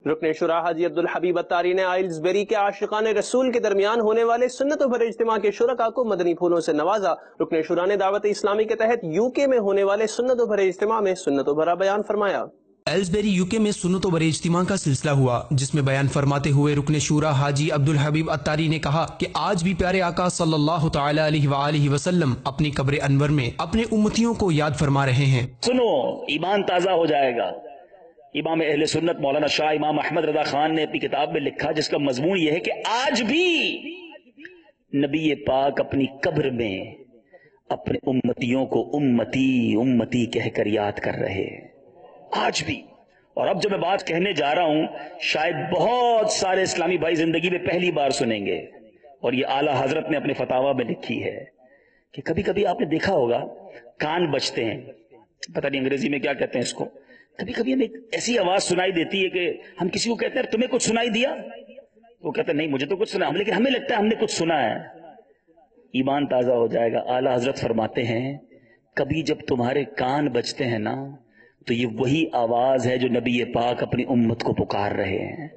रुकन शुरा हाजी अब्दुल हबीब अत्तारी ने आइल्सबरी के आशिकान रसूल के दरमियान होने वाले सुन्नतों भरे इज्तिमा के शुरका को मदनी फूलों से नवाजा। रुकन शुरा ने दावत इस्लामी के तहत यूके में होने वाले सुन्नतों भरे इज्तिमा में सुन्नतों भरा बयान फरमाया। एल्सबेरी यूके में सुन्नतों भरे इज्तिमा का सिलसिला हुआ, जिसमें बयान फरमाते हुए रुकन शुरा हाजी अब्दुल हबीब अत्तारी ने कहा कि आज भी प्यारे आका सल्लल्लाहु तआला अलैहि वसल्लम अपनी कब्र अनवर में अपने उम्मतियों को याद फरमा रहे हैं। सुनो, ईमान ताजा हो जाएगा। इमाम अहले सुन्नत मौलाना शाह इमाम अहमद रजा खान ने अपनी किताब में लिखा, जिसका मजमून यह है कि आज भी नबी पाक अपनी कब्र में अपने उम्मतियों को उम्मती उम्मती कहकर याद कर रहे हैं, आज भी। और अब जो मैं बात कहने जा रहा हूं, शायद बहुत सारे इस्लामी भाई जिंदगी में पहली बार सुनेंगे, और ये आला हजरत ने अपने फतावा में लिखी है कि कभी कभी आपने देखा होगा कान बजते हैं, पता नहीं अंग्रेजी में क्या कहते हैं इसको, कभी कभी हमें ऐसी आवाज सुनाई देती है कि हम किसी को कहते हैं तुम्हें कुछ सुनाई दिया, वो कहते हैं नहीं मुझे तो कुछ सुना, लेकिन हमें लगता है हमने कुछ सुना है। ईमान ताजा हो जाएगा। आला हजरत फरमाते हैं कभी जब तुम्हारे कान बजते हैं ना, तो ये वही आवाज है जो नबी पाक अपनी उम्मत को पुकार रहे हैं।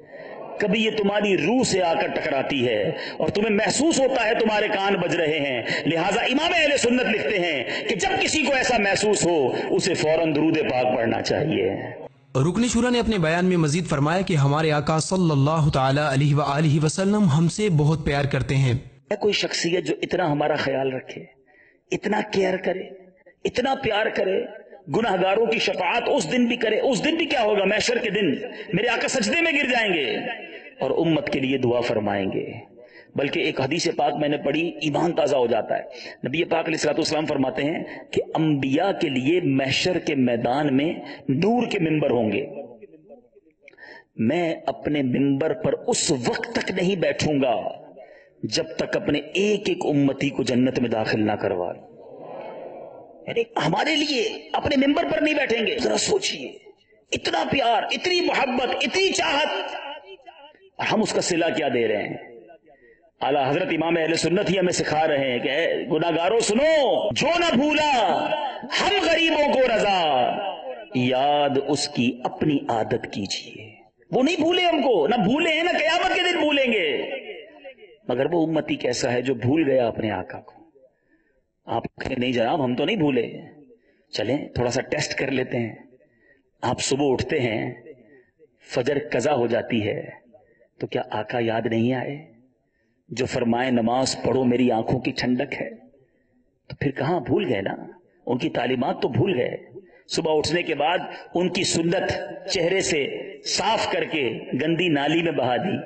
कभी ये तुम्हारी रूह से आकर टकराती है और तुम्हें महसूस होता है तुम्हारे कान बज रहे हैं। लिहाजा इमाम अहले सुन्नत लिखते हैं कि जब किसी को ऐसा महसूस हो, उसे फौरन दुरूद पाक पढ़ना चाहिए। रुकन शुरा ने अपने बयान में मजीद फरमाया कि हमारे आका सल्लल्लाहु तआला अलैहि वसल्लम हमसे बहुत प्यार करते हैं। कोई शख्सियत जो इतना हमारा ख्याल रखे, इतना केयर करे, इतना प्यार करे, गुनाहगारों की शफाअत उस दिन भी करे। उस दिन भी क्या होगा? महशर के दिन मेरे आका सजदे में गिर जाएंगे और उम्मत के लिए दुआ फरमाएंगे। बल्कि एक हदीस पाक मैंने पढ़ी, ईमान ताजा हो जाता है। नबी पाक अलैहिस्सलाम फरमाते हैं कि अंबिया के लिए महशर के मैदान में नूर के मिंबर होंगे। मैं अपने मिंबर पर उस वक्त तक नहीं बैठूंगा जब तक अपने एक एक उम्मती को जन्नत में दाखिल ना करवा। यानी हमारे लिए अपने मिंबर पर नहीं बैठेंगे। जरा सोचिए, इतना प्यार, इतनी मोहब्बत, इतनी चाहत, और हम उसका सिला क्या दे रहे हैं? आला हजरत इमाम अहले सुन्नत ही हमें सिखा रहे हैं कि गुनाहगारों सुनो, जो ना भूला हम गरीबों को रजा, याद उसकी अपनी आदत कीजिए। वो नहीं भूले हमको, ना भूले हैं, ना कयामत के दिन भूलेंगे। मगर वो उम्मती कैसा है जो भूल गया अपने आका को? आप नहीं जनाब, हम तो नहीं भूले। चलें थोड़ा सा टेस्ट कर लेते हैं। आप सुबह उठते हैं, फजर कज़ा हो जाती है, तो क्या आका याद नहीं आए जो फरमाए नमाज पढ़ो मेरी आंखों की ठंडक है? तो फिर कहां भूल गए ना, उनकी तालीमात तो भूल गए। सुबह उठने के बाद उनकी सुन्नत चेहरे से साफ करके गंदी नाली में बहा दी।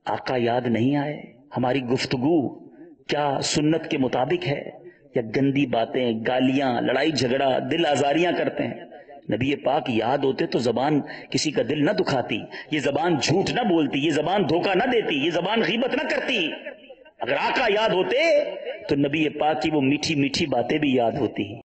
आका याद नहीं आए? हमारी गुफ्तगू क्या सुन्नत के मुताबिक है या गंदी बातें, गालियां, लड़ाई झगड़ा, दिल आजारियां करते हैं? नबी पाक याद होते तो जबान किसी का दिल ना दुखाती, ये जबान झूठ ना बोलती, ये जबान धोखा ना देती, ये जबान गीबत ना करती। अगर आका याद होते तो नबी पाक की वो मीठी मीठी बातें भी याद होती।